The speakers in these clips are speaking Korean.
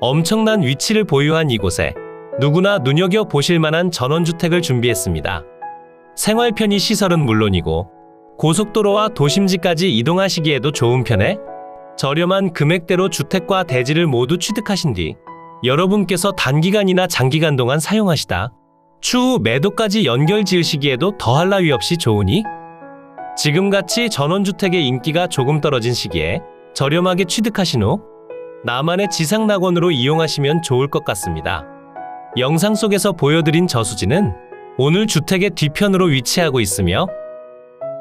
엄청난 위치를 보유한 이곳에 누구나 눈여겨보실 만한 전원주택을 준비했습니다. 생활 편의 시설은 물론이고 고속도로와 도심지까지 이동하시기에도 좋은 편에 저렴한 금액대로 주택과 대지를 모두 취득하신 뒤 여러분께서 단기간이나 장기간 동안 사용하시다 추후 매도까지 연결 지으시기에도 더할 나위 없이 좋으니 지금같이 전원주택의 인기가 조금 떨어진 시기에 저렴하게 취득하신 후 나만의 지상낙원으로 이용하시면 좋을 것 같습니다. 영상 속에서 보여드린 저수지는 오늘 주택의 뒤편으로 위치하고 있으며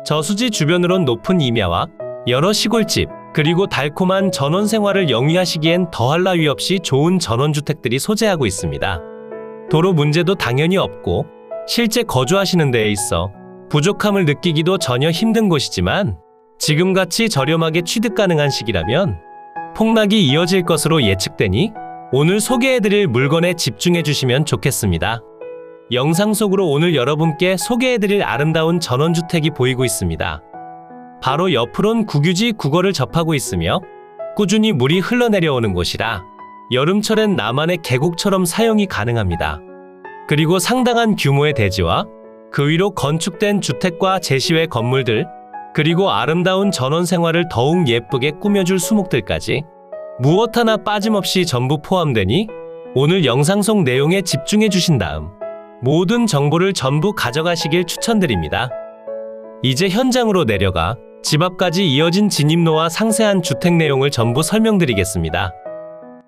저수지 주변으론 높은 임야와 여러 시골집 그리고 달콤한 전원 생활을 영위하시기엔 더할 나위 없이 좋은 전원주택들이 소재하고 있습니다. 도로 문제도 당연히 없고 실제 거주하시는 데에 있어 부족함을 느끼기도 전혀 힘든 곳이지만 지금같이 저렴하게 취득 가능한 시기라면 폭락이 이어질 것으로 예측되니 오늘 소개해드릴 물건에 집중해 주시면 좋겠습니다. 영상 속으로 오늘 여러분께 소개해드릴 아름다운 전원주택이 보이고 있습니다. 바로 옆으론 국유지 국어를 접하고 있으며 꾸준히 물이 흘러내려오는 곳이라 여름철엔 나만의 계곡처럼 사용이 가능합니다. 그리고 상당한 규모의 대지와 그 위로 건축된 주택과 제시외 건물들 그리고 아름다운 전원 생활을 더욱 예쁘게 꾸며줄 수목들까지 무엇 하나 빠짐없이 전부 포함되니 오늘 영상 속 내용에 집중해 주신 다음 모든 정보를 전부 가져가시길 추천드립니다. 이제 현장으로 내려가 집 앞까지 이어진 진입로와 상세한 주택 내용을 전부 설명드리겠습니다.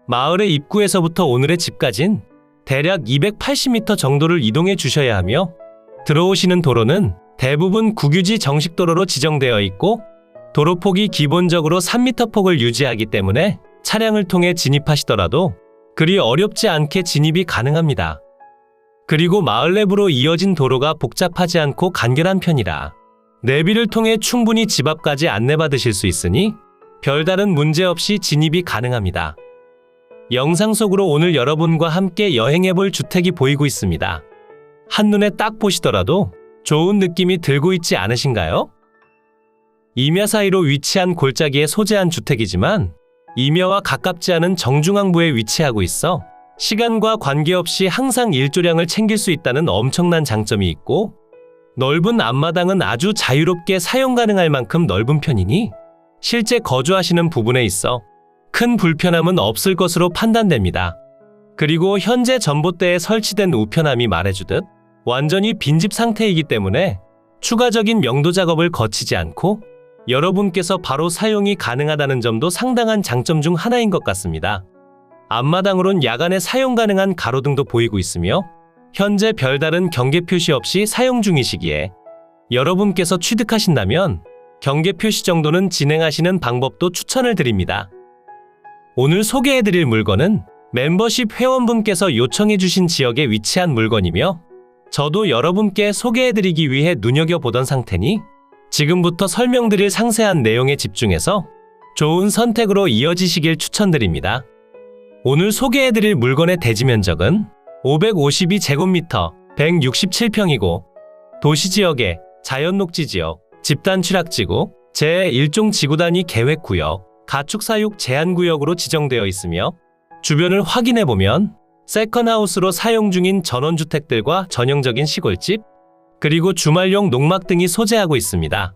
마을의 입구에서부터 오늘의 집까진 대략 280m 정도를 이동해 주셔야 하며 들어오시는 도로는 대부분 국유지 정식도로로 지정되어 있고 도로폭이 기본적으로 3m 폭을 유지하기 때문에 차량을 통해 진입하시더라도 그리 어렵지 않게 진입이 가능합니다. 그리고 마을 내부로 이어진 도로가 복잡하지 않고 간결한 편이라 내비를 통해 충분히 집 앞까지 안내받으실 수 있으니 별다른 문제 없이 진입이 가능합니다. 영상 속으로 오늘 여러분과 함께 여행해볼 주택이 보이고 있습니다. 한눈에 딱 보시더라도 좋은 느낌이 들고 있지 않으신가요? 임야 사이로 위치한 골짜기에 소재한 주택이지만 임야와 가깝지 않은 정중앙부에 위치하고 있어 시간과 관계없이 항상 일조량을 챙길 수 있다는 엄청난 장점이 있고 넓은 앞마당은 아주 자유롭게 사용 가능할 만큼 넓은 편이니 실제 거주하시는 부분에 있어 큰 불편함은 없을 것으로 판단됩니다. 그리고 현재 전봇대에 설치된 우편함이 말해주듯 완전히 빈집 상태이기 때문에 추가적인 명도 작업을 거치지 않고 여러분께서 바로 사용이 가능하다는 점도 상당한 장점 중 하나인 것 같습니다. 앞마당으론 야간에 사용 가능한 가로등도 보이고 있으며 현재 별다른 경계 표시 없이 사용 중이시기에 여러분께서 취득하신다면 경계 표시 정도는 진행하시는 방법도 추천을 드립니다. 오늘 소개해드릴 물건은 멤버십 회원분께서 요청해주신 지역에 위치한 물건이며 저도 여러분께 소개해드리기 위해 눈여겨보던 상태니 지금부터 설명드릴 상세한 내용에 집중해서 좋은 선택으로 이어지시길 추천드립니다. 오늘 소개해드릴 물건의 대지 면적은 552제곱미터 167평이고 도시지역의 자연녹지지역, 집단취락지구, 제1종 지구단위 계획구역, 가축사육 제한구역으로 지정되어 있으며 주변을 확인해보면 세컨하우스로 사용 중인 전원주택들과 전형적인 시골집, 그리고 주말용 농막 등이 소재하고 있습니다.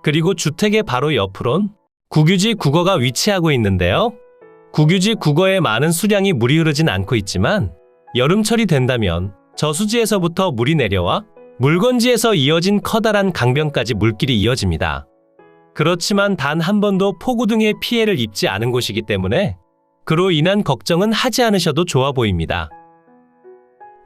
그리고 주택의 바로 옆으론 국유지 국어가 위치하고 있는데요. 국유지 국어에 많은 수량이 물이 흐르진 않고 있지만 여름철이 된다면 저수지에서부터 물이 내려와 물건지에서 이어진 커다란 강변까지 물길이 이어집니다. 그렇지만 단 한 번도 폭우 등의 피해를 입지 않은 곳이기 때문에 그로 인한 걱정은 하지 않으셔도 좋아 보입니다.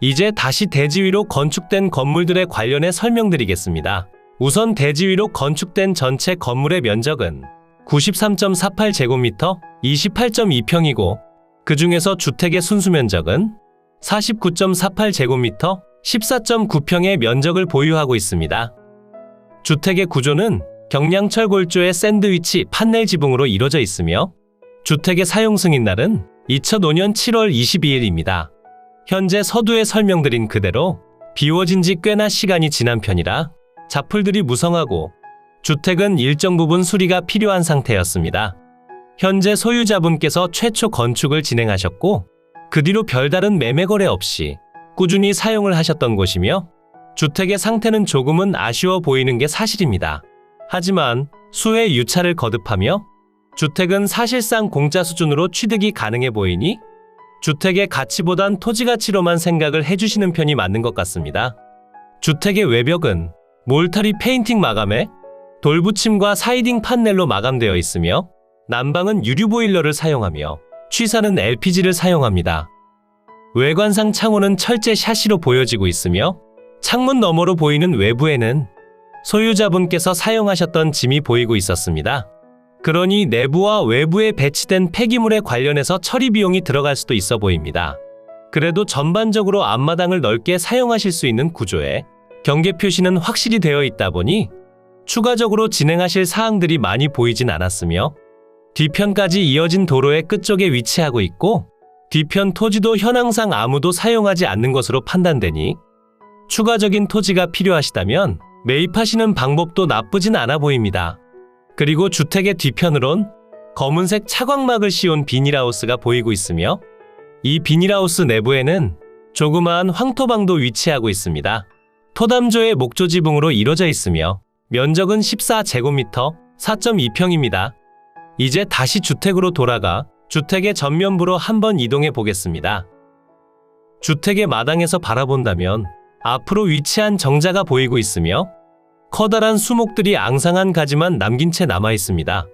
이제 다시 대지 위로 건축된 건물들에 관련해 설명드리겠습니다. 우선 대지 위로 건축된 전체 건물의 면적은 93.48제곱미터 28.2평이고 그 중에서 주택의 순수 면적은 49.48제곱미터 14.9평의 면적을 보유하고 있습니다. 주택의 구조는 경량철 골조의 샌드위치 판넬 지붕으로 이루어져 있으며 주택의 사용 승인날은 2005년 7월 22일입니다. 현재 서두에 설명드린 그대로 비워진 지 꽤나 시간이 지난 편이라 자풀들이 무성하고 주택은 일정 부분 수리가 필요한 상태였습니다. 현재 소유자분께서 최초 건축을 진행하셨고 그 뒤로 별다른 매매 거래 없이 꾸준히 사용을 하셨던 곳이며 주택의 상태는 조금은 아쉬워 보이는 게 사실입니다. 하지만 수해 유찰을 거듭하며 주택은 사실상 공짜 수준으로 취득이 가능해 보이니 주택의 가치보단 토지 가치로만 생각을 해주시는 편이 맞는 것 같습니다. 주택의 외벽은 몰타리 페인팅 마감에 돌붙임과 사이딩 판넬로 마감되어 있으며 난방은 유류 보일러를 사용하며 취사는 LPG를 사용합니다. 외관상 창호는 철제 샤시로 보여지고 있으며 창문 너머로 보이는 외부에는 소유자분께서 사용하셨던 짐이 보이고 있었습니다. 그러니 내부와 외부에 배치된 폐기물에 관련해서 처리 비용이 들어갈 수도 있어 보입니다. 그래도 전반적으로 앞마당을 넓게 사용하실 수 있는 구조에 경계 표시는 확실히 되어 있다 보니 추가적으로 진행하실 사항들이 많이 보이진 않았으며 뒤편까지 이어진 도로의 끝쪽에 위치하고 있고 뒤편 토지도 현황상 아무도 사용하지 않는 것으로 판단되니 추가적인 토지가 필요하시다면 매입하시는 방법도 나쁘진 않아 보입니다. 그리고 주택의 뒤편으론 검은색 차광막을 씌운 비닐하우스가 보이고 있으며 이 비닐하우스 내부에는 조그마한 황토방도 위치하고 있습니다. 토담조의 목조 지붕으로 이루어져 있으며 면적은 14제곱미터 4.2평입니다. 이제 다시 주택으로 돌아가 주택의 전면부로 한번 이동해 보겠습니다. 주택의 마당에서 바라본다면 앞으로 위치한 정자가 보이고 있으며 커다란 수목들이 앙상한 가지만 남긴 채 남아 있습니다.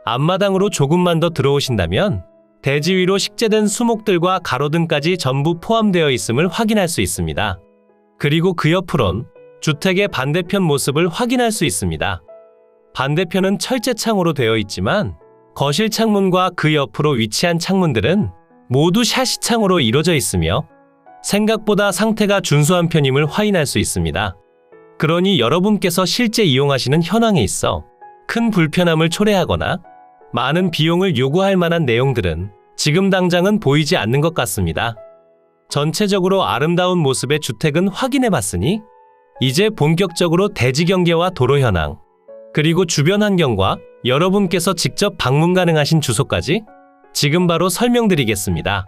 앞마당으로 조금만 더 들어오신다면 대지 위로 식재된 수목들과 가로등까지 전부 포함되어 있음을 확인할 수 있습니다. 그리고 그 옆으론 주택의 반대편 모습을 확인할 수 있습니다. 반대편은 철제창으로 되어 있지만 거실 창문과 그 옆으로 위치한 창문들은 모두 샤시창으로 이루어져 있으며 생각보다 상태가 준수한 편임을 확인할 수 있습니다. 그러니 여러분께서 실제 이용하시는 현황에 있어 큰 불편함을 초래하거나 많은 비용을 요구할 만한 내용들은 지금 당장은 보이지 않는 것 같습니다. 전체적으로 아름다운 모습의 주택은 확인해봤으니 이제 본격적으로 대지 경계와 도로 현황, 그리고 주변 환경과 여러분께서 직접 방문 가능하신 주소까지 지금 바로 설명드리겠습니다.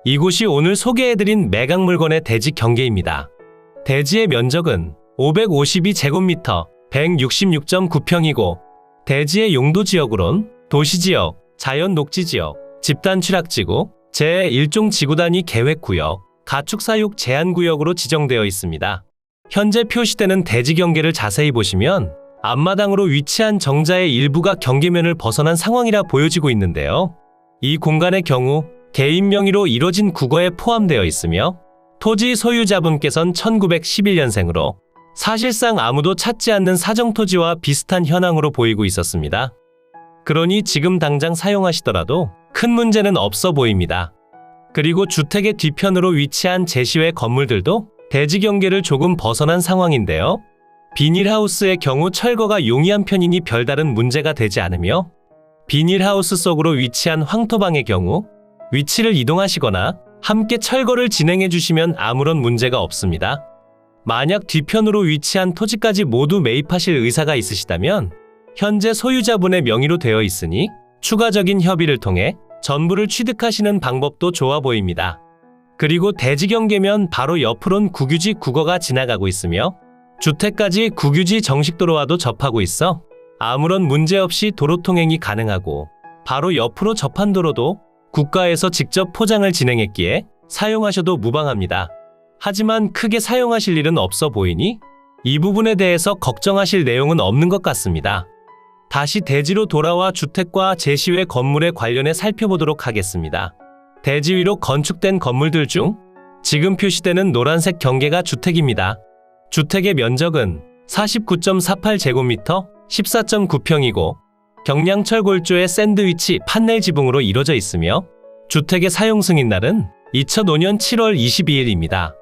이곳이 오늘 소개해드린 매각물건의 대지 경계입니다. 대지의 면적은 552제곱미터 166.9평이고 대지의 용도지역으론 도시지역, 자연녹지지역, 집단취락지구, 제1종 지구단위 계획구역, 가축사육 제한구역으로 지정되어 있습니다. 현재 표시되는 대지 경계를 자세히 보시면 앞마당으로 위치한 정자의 일부가 경계면을 벗어난 상황이라 보여지고 있는데요. 이 공간의 경우 개인 명의로 이뤄진 국어에 포함되어 있으며 토지 소유자분께선 1911년생으로 사실상 아무도 찾지 않는 사정토지와 비슷한 현황으로 보이고 있었습니다. 그러니 지금 당장 사용하시더라도 큰 문제는 없어 보입니다. 그리고 주택의 뒤편으로 위치한 제시외 건물들도 대지 경계를 조금 벗어난 상황인데요. 비닐하우스의 경우 철거가 용이한 편이니 별다른 문제가 되지 않으며 비닐하우스 속으로 위치한 황토방의 경우 위치를 이동하시거나 함께 철거를 진행해 주시면 아무런 문제가 없습니다. 만약 뒤편으로 위치한 토지까지 모두 매입하실 의사가 있으시다면 현재 소유자분의 명의로 되어 있으니 추가적인 협의를 통해 전부를 취득하시는 방법도 좋아 보입니다. 그리고 대지 경계면 바로 옆으론 국유지 국어가 지나가고 있으며 주택까지 국유지 정식도로와도 접하고 있어 아무런 문제 없이 도로 통행이 가능하고 바로 옆으로 접한 도로도 국가에서 직접 포장을 진행했기에 사용하셔도 무방합니다. 하지만 크게 사용하실 일은 없어 보이니 이 부분에 대해서 걱정하실 내용은 없는 것 같습니다. 다시 대지로 돌아와 주택과 제시외 건물에 관련해 살펴보도록 하겠습니다. 대지 위로 건축된 건물들 중 지금 표시되는 노란색 경계가 주택입니다. 주택의 면적은 49.48제곱미터 14.9평이고 경량철 골조의 샌드위치 판넬 지붕으로 이루어져 있으며 주택의 사용 승인날은 2005년 7월 22일입니다.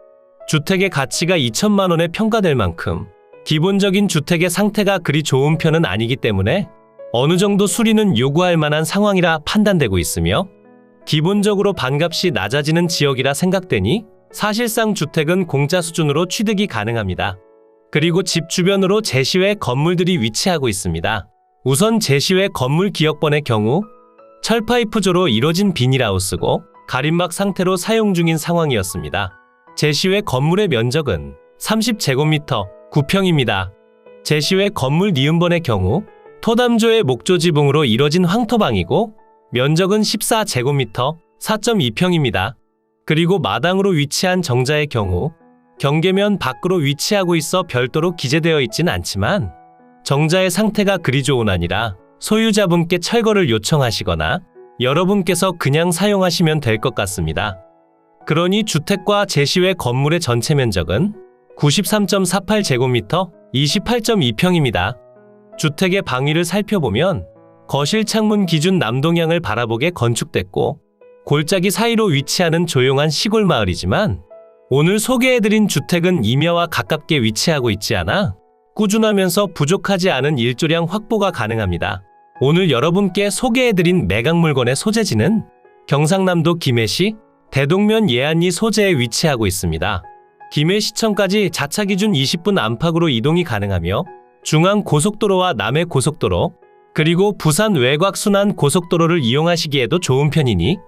주택의 가치가 2천만 원에 평가될 만큼 기본적인 주택의 상태가 그리 좋은 편은 아니기 때문에 어느 정도 수리는 요구할 만한 상황이라 판단되고 있으며 기본적으로 반값이 낮아지는 지역이라 생각되니 사실상 주택은 공짜 수준으로 취득이 가능합니다. 그리고 집 주변으로 제시외 건물들이 위치하고 있습니다. 우선 제시외 건물 기역번의 경우 철파이프조로 이뤄진 비닐하우스고 가림막 상태로 사용 중인 상황이었습니다. 제시외 건물의 면적은 30제곱미터 9평입니다. 제시외 건물 니은번의 경우 토담조의 목조 지붕으로 이뤄진 황토방이고 면적은 14제곱미터 4.2평입니다. 그리고 마당으로 위치한 정자의 경우 경계면 밖으로 위치하고 있어 별도로 기재되어 있진 않지만 정자의 상태가 그리 좋은 아니라 소유자분께 철거를 요청하시거나 여러분께서 그냥 사용하시면 될 것 같습니다. 그러니 주택과 제시외 건물의 전체 면적은 93.48제곱미터 28.2평입니다. 주택의 방위를 살펴보면 거실 창문 기준 남동향을 바라보게 건축됐고 골짜기 사이로 위치하는 조용한 시골 마을이지만 오늘 소개해드린 주택은 임야와 가깝게 위치하고 있지 않아 꾸준하면서 부족하지 않은 일조량 확보가 가능합니다. 오늘 여러분께 소개해드린 매각 물건의 소재지는 경상남도 김해시 대동면 예안리 소재에 위치하고 있습니다. 김해시청까지 자차 기준 20분 안팎으로 이동이 가능하며 중앙고속도로와 남해고속도로 그리고 부산 외곽순환 고속도로를 이용하시기에도 좋은 편이니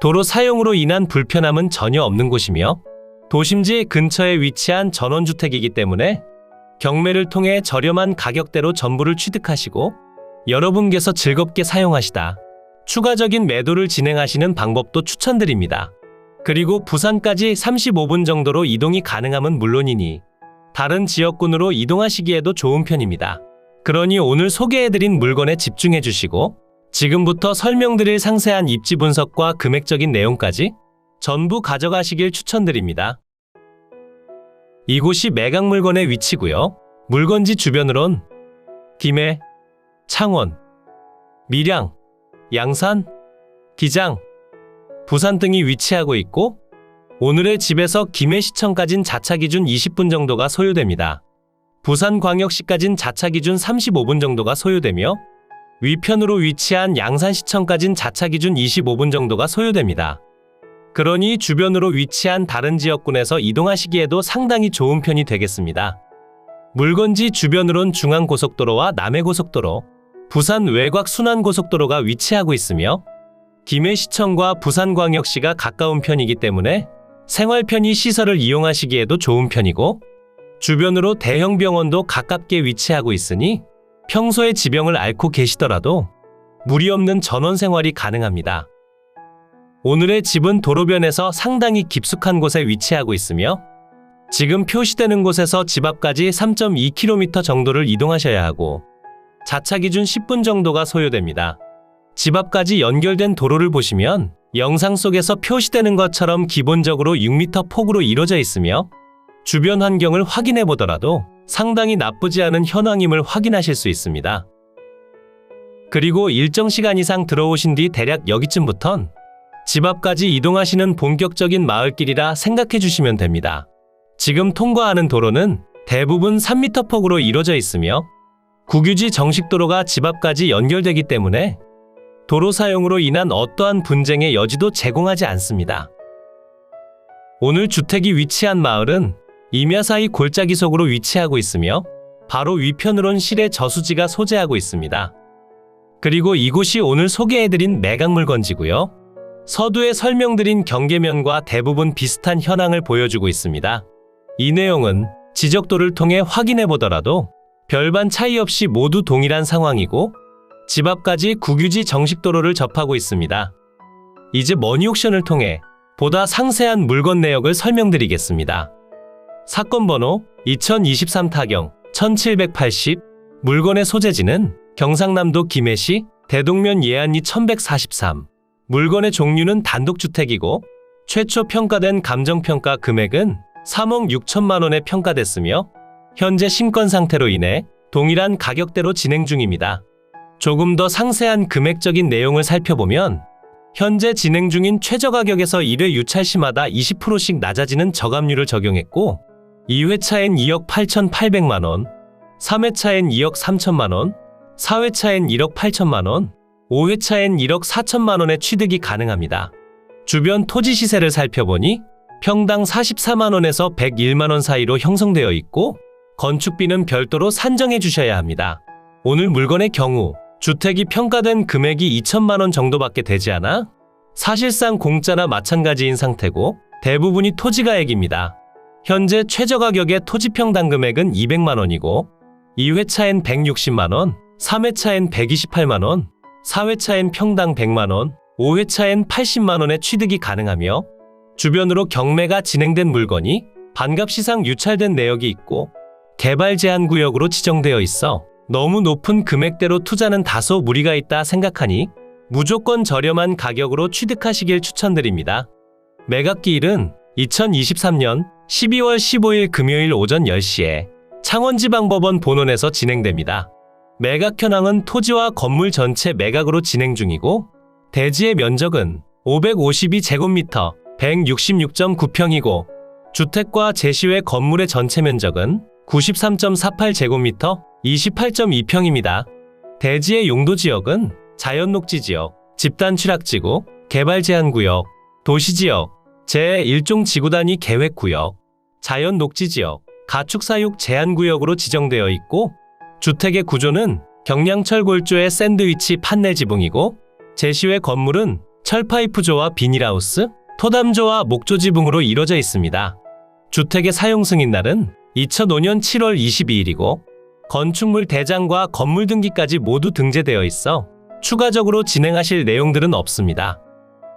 도로 사용으로 인한 불편함은 전혀 없는 곳이며 도심지 근처에 위치한 전원주택이기 때문에 경매를 통해 저렴한 가격대로 전부를 취득하시고 여러분께서 즐겁게 사용하시다 추가적인 매도를 진행하시는 방법도 추천드립니다. 그리고 부산까지 35분 정도로 이동이 가능함은 물론이니 다른 지역군으로 이동하시기에도 좋은 편입니다. 그러니 오늘 소개해드린 물건에 집중해 주시고 지금부터 설명드릴 상세한 입지 분석과 금액적인 내용까지 전부 가져가시길 추천드립니다. 이곳이 매각 물건의 위치고요. 물건지 주변으론 김해, 창원, 밀양, 양산, 기장, 부산 등이 위치하고 있고 오늘의 집에서 김해시청까진 자차 기준 20분 정도가 소요됩니다. 부산광역시까진 자차 기준 35분 정도가 소요되며 위편으로 위치한 양산시청까진 자차 기준 25분 정도가 소요됩니다. 그러니 주변으로 위치한 다른 지역군에서 이동하시기에도 상당히 좋은 편이 되겠습니다. 물건지 주변으론 중앙고속도로와 남해고속도로, 부산 외곽순환고속도로가 위치하고 있으며 김해시청과 부산광역시가 가까운 편이기 때문에 생활 편의 시설을 이용하시기에도 좋은 편이고 주변으로 대형 병원도 가깝게 위치하고 있으니 평소에 지병을 앓고 계시더라도 무리 없는 전원 생활이 가능합니다. 오늘의 집은 도로변에서 상당히 깊숙한 곳에 위치하고 있으며 지금 표시되는 곳에서 집 앞까지 3.2km 정도를 이동하셔야 하고 자차 기준 10분 정도가 소요됩니다. 집 앞까지 연결된 도로를 보시면 영상 속에서 표시되는 것처럼 기본적으로 6m 폭으로 이루어져 있으며 주변 환경을 확인해 보더라도 상당히 나쁘지 않은 현황임을 확인하실 수 있습니다. 그리고 일정 시간 이상 들어오신 뒤 대략 여기쯤부턴 집 앞까지 이동하시는 본격적인 마을길이라 생각해 주시면 됩니다. 지금 통과하는 도로는 대부분 3m 폭으로 이루어져 있으며 국유지 정식도로가 집 앞까지 연결되기 때문에 도로 사용으로 인한 어떠한 분쟁의 여지도 제공하지 않습니다. 오늘 주택이 위치한 마을은 임야 사이 골짜기 속으로 위치하고 있으며 바로 위편으론 실의 저수지가 소재하고 있습니다. 그리고 이곳이 오늘 소개해드린 매각 물건지고요. 서두에 설명드린 경계면과 대부분 비슷한 현황을 보여주고 있습니다. 이 내용은 지적도를 통해 확인해 보더라도 별반 차이 없이 모두 동일한 상황이고 집 앞까지 국유지 정식도로를 접하고 있습니다. 이제 머니옥션을 통해 보다 상세한 물건 내역을 설명드리겠습니다. 사건 번호 2023 타경 1780 물건의 소재지는 경상남도 김해시 대동면 예안리 1143 물건의 종류는 단독주택이고 최초 평가된 감정평가 금액은 3억 6천만 원에 평가됐으며 현재 신권 상태로 인해 동일한 가격대로 진행 중입니다. 조금 더 상세한 금액적인 내용을 살펴보면 현재 진행 중인 최저가격에서 1회 유찰 시마다 20%씩 낮아지는 저감률을 적용했고 2회차엔 2억 8,800만 원, 3회차엔 2억 3천만 원, 4회차엔 1억 8천만 원, 5회차엔 1억 4천만 원의 취득이 가능합니다. 주변 토지 시세를 살펴보니 평당 44만 원에서 101만 원 사이로 형성되어 있고 건축비는 별도로 산정해 주셔야 합니다. 오늘 물건의 경우 주택이 평가된 금액이 2천만 원 정도밖에 되지 않아 사실상 공짜나 마찬가지인 상태고 대부분이 토지가액입니다. 현재 최저가격의 토지평당 금액은 200만 원이고 2회차엔 160만 원, 3회차엔 128만 원, 4회차엔 평당 100만 원, 5회차엔 80만 원의 취득이 가능하며 주변으로 경매가 진행된 물건이 반값 시상 유찰된 내역이 있고 개발 제한 구역으로 지정되어 있어 너무 높은 금액대로 투자는 다소 무리가 있다 생각하니 무조건 저렴한 가격으로 취득하시길 추천드립니다. 매각기일은 2023년 12월 15일 금요일 오전 10시에 창원지방법원 본원에서 진행됩니다. 매각 현황은 토지와 건물 전체 매각으로 진행 중이고 대지의 면적은 552제곱미터 166.9평이고 주택과 제시외 건물의 전체 면적은 93.48제곱미터 28.2평입니다. 대지의 용도지역은 자연녹지지역, 집단취락지구, 개발제한구역, 도시지역, 제1종 지구단위 계획구역, 자연녹지지역, 가축사육 제한구역으로 지정되어 있고 주택의 구조는 경량철 골조의 샌드위치 판넬 지붕이고 제시외 건물은 철파이프조와 비닐하우스, 토담조와 목조 지붕으로 이루어져 있습니다. 주택의 사용 승인날은 2005년 7월 22일이고 건축물 대장과 건물 등기까지 모두 등재되어 있어 추가적으로 진행하실 내용들은 없습니다.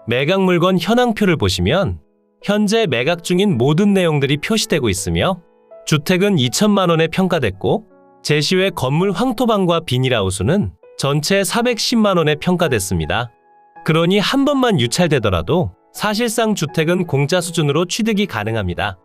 매각 물건 현황표를 보시면 현재 매각 중인 모든 내용들이 표시되고 있으며 주택은 2천만 원에 평가됐고 제시외 건물 황토방과 비닐하우스는 전체 410만 원에 평가됐습니다. 그러니 한 번만 유찰되더라도 사실상 주택은 공짜 수준으로 취득이 가능합니다.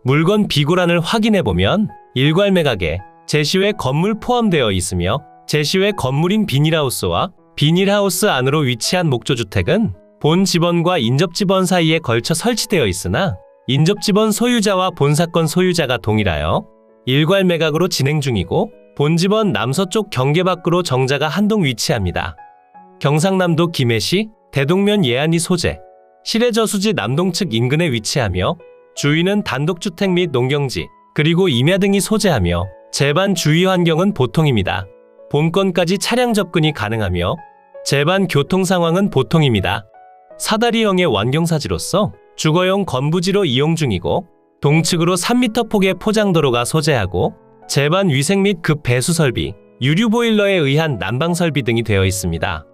물건 비고란을 확인해보면 일괄 매각에 제시외 건물 포함되어 있으며 제시외 건물인 비닐하우스와 비닐하우스 안으로 위치한 목조주택은 본 지번과 인접지번 사이에 걸쳐 설치되어 있으나 인접지번 소유자와 본사건 소유자가 동일하여 일괄 매각으로 진행 중이고 본지번 남서쪽 경계 밖으로 정자가 한 동 위치합니다. 경상남도 김해시 대동면 예안리 소재, 실해저수지 남동측 인근에 위치하며 주위는 단독주택 및 농경지, 그리고 임야 등이 소재하며 제반 주위 환경은 보통입니다. 본건까지 차량 접근이 가능하며 제반 교통 상황은 보통입니다. 사다리형의 완경사지로서 주거용 건부지로 이용 중이고 동측으로 3m 폭의 포장도로가 소재하고 제반 위생 및 급 배수 설비, 유류 보일러에 의한 난방 설비 등이 되어 있습니다.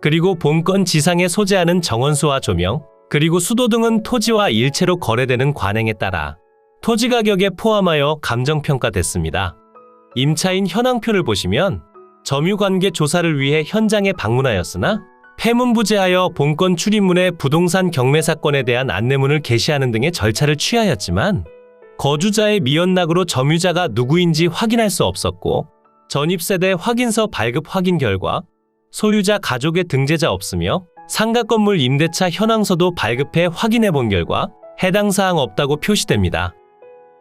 그리고 본건 지상에 소재하는 정원수와 조명, 그리고 수도 등은 토지와 일체로 거래되는 관행에 따라 토지 가격에 포함하여 감정평가됐습니다. 임차인 현황표를 보시면 점유관계 조사를 위해 현장에 방문하였으나 폐문부재하여 본건 출입문에 부동산 경매 사건에 대한 안내문을 게시하는 등의 절차를 취하였지만 거주자의 미연락으로 점유자가 누구인지 확인할 수 없었고 전입세대 확인서 발급 확인 결과 소유자 가족의 등재자 없으며 상가 건물 임대차 현황서도 발급해 확인해 본 결과 해당 사항 없다고 표시됩니다.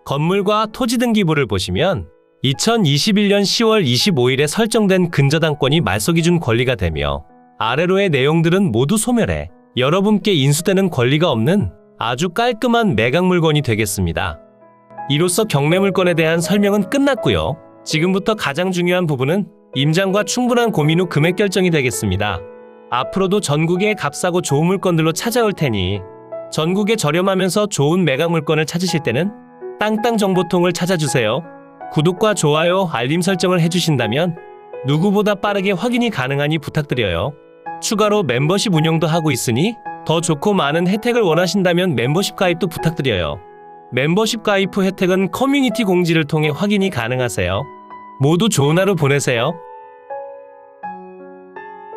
건물과 토지 등기부를 보시면 2021년 10월 25일에 설정된 근저당권이 말소기준 권리가 되며 아래로의 내용들은 모두 소멸해 여러분께 인수되는 권리가 없는 아주 깔끔한 매각 물건이 되겠습니다. 이로써 경매 물건에 대한 설명은 끝났고요. 지금부터 가장 중요한 부분은 임장과 충분한 고민 후 금액 결정이 되겠습니다. 앞으로도 전국의 값싸고 좋은 물건들로 찾아올 테니 전국에 저렴하면서 좋은 매각 물건을 찾으실 때는 땅땅정보통을 찾아주세요. 구독과 좋아요, 알림 설정을 해주신다면 누구보다 빠르게 확인이 가능하니 부탁드려요. 추가로 멤버십 운영도 하고 있으니 더 좋고 많은 혜택을 원하신다면 멤버십 가입도 부탁드려요. 멤버십 가입 후 혜택은 커뮤니티 공지를 통해 확인이 가능하세요. 모두 좋은 하루 보내세요.